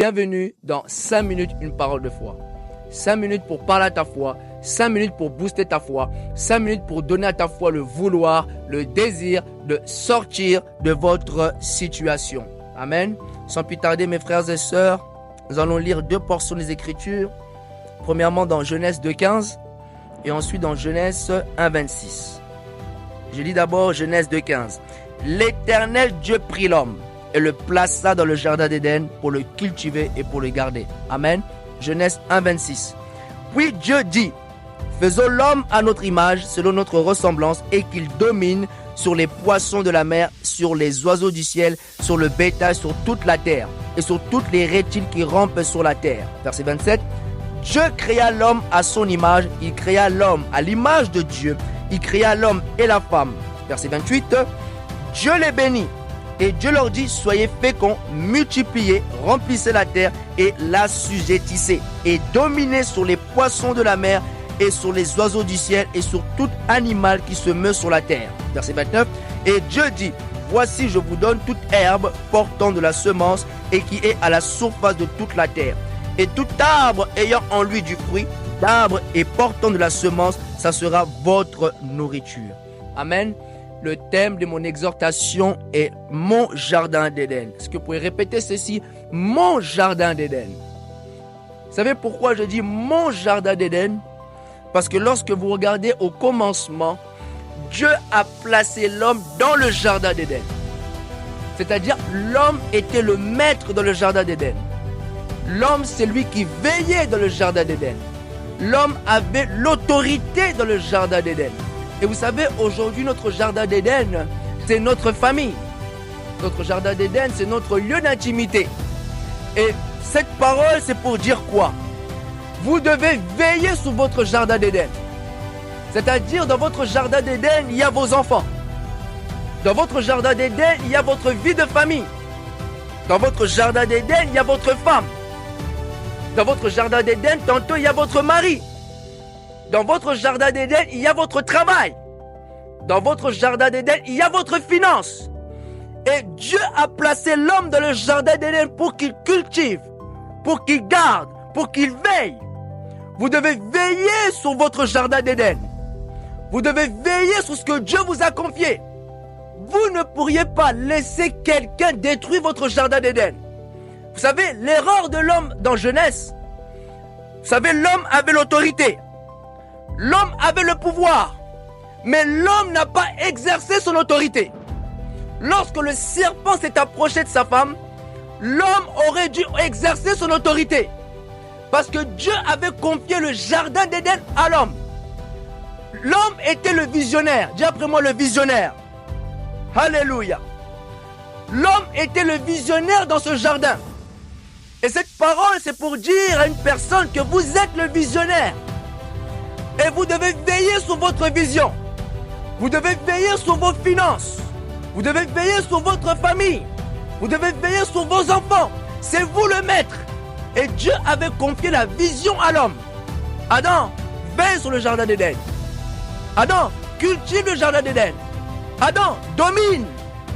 Bienvenue dans 5 minutes, une parole de foi. 5 minutes pour parler à ta foi, 5 minutes pour booster ta foi, 5 minutes pour donner à ta foi le vouloir, le désir de sortir de votre situation. Amen. Sans plus tarder, mes frères et sœurs, nous allons lire 2 portions des Écritures. Premièrement dans Genèse 2,15 et ensuite dans Genèse 1,26. Je lis d'abord Genèse 2,15. L'Éternel Dieu prit l'homme et le plaça dans le jardin d'Éden pour le cultiver et pour le garder. Amen. Genèse 1,26. Puis Dieu dit, faisons l'homme à notre image, selon notre ressemblance, et qu'il domine sur les poissons de la mer, sur les oiseaux du ciel, sur le bétail, sur toute la terre, et sur toutes les reptiles qui rampent sur la terre. Verset 27. Dieu créa l'homme à son image, il créa l'homme à l'image de Dieu, il créa l'homme et la femme. Verset 28. Dieu les bénit. Et Dieu leur dit, soyez féconds, multipliez, remplissez la terre et l'assujettissez. Et dominez sur les poissons de la mer et sur les oiseaux du ciel et sur tout animal qui se meut sur la terre. Verset 29. Et Dieu dit, voici je vous donne toute herbe portant de la semence et qui est à la surface de toute la terre. Et tout arbre ayant en lui du fruit, d'arbre et portant de la semence, ça sera votre nourriture. Amen. Le thème de mon exhortation est mon jardin d'Éden. Est-ce que vous pouvez répéter ceci? Mon jardin d'Éden. Vous savez pourquoi je dis mon jardin d'Éden? Parce que lorsque vous regardez au commencement, Dieu a placé l'homme dans le jardin d'Éden. C'est-à-dire l'homme était le maître dans le jardin d'Éden. L'homme, c'est lui qui veillait dans le jardin d'Éden. L'homme avait l'autorité dans le jardin d'Éden. Et vous savez, aujourd'hui, notre jardin d'Éden, c'est notre famille. Notre jardin d'Éden, c'est notre lieu d'intimité. Et cette parole, c'est pour dire quoi? Vous devez veiller sur votre jardin d'Éden. C'est-à-dire, dans votre jardin d'Éden, il y a vos enfants. Dans votre jardin d'Éden, il y a votre vie de famille. Dans votre jardin d'Éden, il y a votre femme. Dans votre jardin d'Éden, tantôt, il y a votre mari. Dans votre jardin d'Éden, il y a votre travail. Dans votre jardin d'Éden, il y a votre finance. Et Dieu a placé l'homme dans le jardin d'Éden pour qu'il cultive, pour qu'il garde, pour qu'il veille. Vous devez veiller sur votre jardin d'Éden. Vous devez veiller sur ce que Dieu vous a confié. Vous ne pourriez pas laisser quelqu'un détruire votre jardin d'Éden. Vous savez, l'erreur de l'homme dans Genèse, vous savez, l'homme avait l'autorité. L'homme avait le pouvoir, mais l'homme n'a pas exercé son autorité. Lorsque le serpent s'est approché de sa femme, l'homme aurait dû exercer son autorité. Parce que Dieu avait confié le jardin d'Éden à l'homme. L'homme était le visionnaire. Dis après moi le visionnaire. Alléluia. L'homme était le visionnaire dans ce jardin. Et cette parole, c'est pour dire à une personne que vous êtes le visionnaire. Et vous devez veiller sur votre vision. Vous devez veiller sur vos finances. Vous devez veiller sur votre famille. Vous devez veiller sur vos enfants. C'est vous le maître. Et Dieu avait confié la vision à l'homme. Adam, veille sur le jardin d'Éden. Adam, cultive le jardin d'Éden. Adam, domine.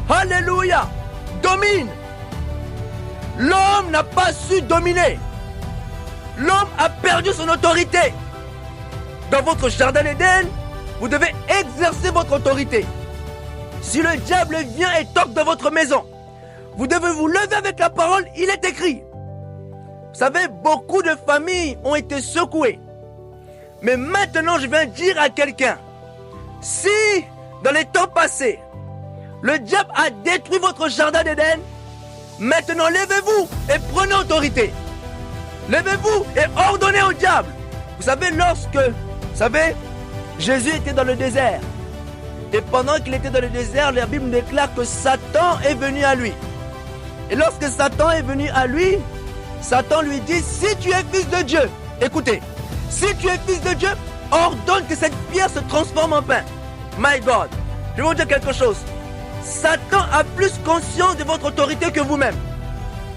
Alléluia. Domine. L'homme n'a pas su dominer. L'homme a perdu son autorité. Dans votre jardin d'Éden, vous devez exercer votre autorité. Si le diable vient et toque dans votre maison, vous devez vous lever avec la parole, il est écrit. Vous savez, beaucoup de familles ont été secouées. Mais maintenant, je viens dire à quelqu'un, si dans les temps passés, le diable a détruit votre jardin d'Éden, maintenant levez-vous et prenez autorité. Levez-vous et ordonnez au diable. Vous savez, Jésus était dans le désert. Et pendant qu'il était dans le désert, la Bible déclare que Satan est venu à lui. Et lorsque Satan est venu à lui, Satan lui dit, si tu es fils de Dieu, écoutez, si tu es fils de Dieu, ordonne que cette pierre se transforme en pain. My God, je vais vous dire quelque chose. Satan a plus conscience de votre autorité que vous-même.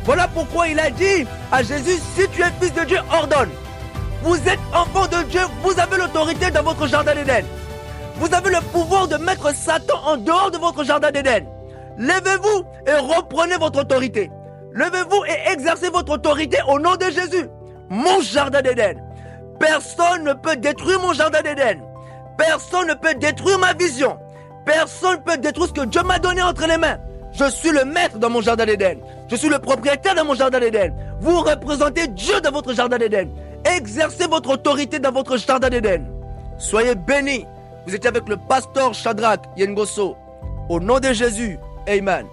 Voilà pourquoi il a dit à Jésus, si tu es fils de Dieu, ordonne. Vous êtes enfant de Dieu, vous avez l'autorité dans votre jardin d'Éden. Vous avez le pouvoir de mettre Satan en dehors de votre jardin d'Éden. Levez-vous et reprenez votre autorité. Levez-vous et exercez votre autorité au nom de Jésus. Mon jardin d'Éden. Personne ne peut détruire mon jardin d'Éden. Personne ne peut détruire ma vision. Personne ne peut détruire ce que Dieu m'a donné entre les mains. Je suis le maître dans mon jardin d'Éden. Je suis le propriétaire dans mon jardin d'Éden. Vous représentez Dieu dans votre jardin d'Éden. Exercez votre autorité dans votre jardin d'Éden. Soyez bénis. Vous étiez avec le pasteur Shadrach Yengoso. Au nom de Jésus. Amen.